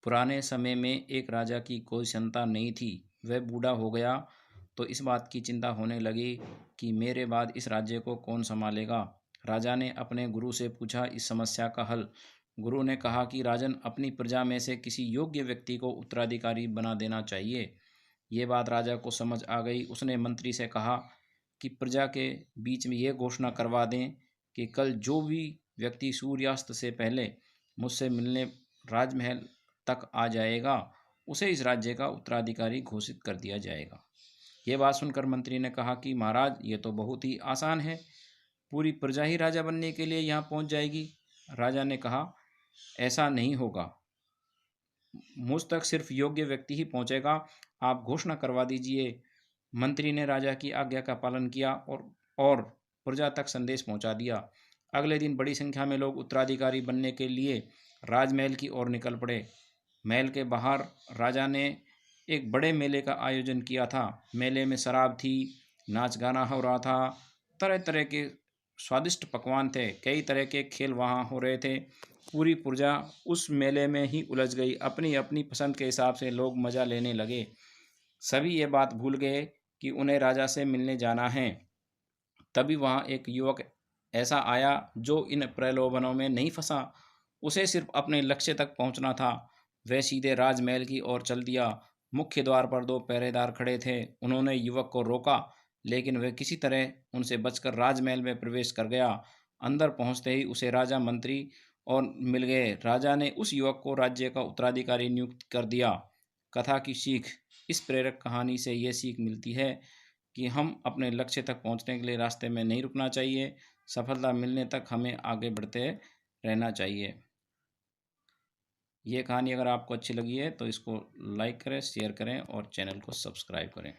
पुराने समय में एक राजा की कोई संतान नहीं थी। वह बूढ़ा हो गया तो इस बात की चिंता होने लगी कि मेरे बाद इस राज्य को कौन संभालेगा। राजा ने अपने गुरु से पूछा इस समस्या का हल। गुरु ने कहा कि राजन, अपनी प्रजा में से किसी योग्य व्यक्ति को उत्तराधिकारी बना देना चाहिए। ये बात राजा को समझ आ गई। उसने मंत्री से कहा कि प्रजा के बीच में यह घोषणा करवा दें कि कल जो भी व्यक्ति सूर्यास्त से पहले मुझसे मिलने राजमहल तक आ जाएगा, उसे इस राज्य का उत्तराधिकारी घोषित कर दिया जाएगा। ये बात सुनकर मंत्री ने कहा कि महाराज, ये तो बहुत ही आसान है, पूरी प्रजा ही राजा बनने के लिए यहाँ पहुँच जाएगी। राजा ने कहा, ऐसा नहीं होगा, मुझ तक सिर्फ योग्य व्यक्ति ही पहुँचेगा। आप घोषणा करवा दीजिए। मंत्री ने राजा की आज्ञा का पालन किया और प्रजा तक संदेश पहुंचा दिया। अगले दिन बड़ी संख्या में लोग उत्तराधिकारी बनने के लिए राजमहल की ओर निकल पड़े। महल के बाहर राजा ने एक बड़े मेले का आयोजन किया था। मेले में शराब थी, नाच गाना हो रहा था, तरह तरह के स्वादिष्ट पकवान थे, कई तरह के खेल वहाँ हो रहे थे। पूरी प्रजा उस मेले में ही उलझ गई। अपनी अपनी पसंद के हिसाब से लोग मज़ा लेने लगे। सभी ये बात भूल गए कि उन्हें राजा से मिलने जाना है। तभी वहाँ एक युवक ऐसा आया जो इन प्रलोभनों में नहीं फंसा। उसे सिर्फ अपने लक्ष्य तक पहुँचना था। वह सीधे राजमहल की ओर चल दिया। मुख्य द्वार पर दो पहरेदार खड़े थे। उन्होंने युवक को रोका, लेकिन वह किसी तरह उनसे बचकर राजमहल में प्रवेश कर गया। अंदर पहुँचते ही उसे राजा, मंत्री और मिल गए। राजा ने उस युवक को राज्य का उत्तराधिकारी नियुक्त कर दिया। कथा की सीख। इस प्रेरक कहानी से ये सीख मिलती है कि हम अपने लक्ष्य तक पहुंचने के लिए रास्ते में नहीं रुकना चाहिए। सफलता मिलने तक हमें आगे बढ़ते रहना चाहिए। ये कहानी अगर आपको अच्छी लगी है तो इसको लाइक करें, शेयर करें और चैनल को सब्सक्राइब करें।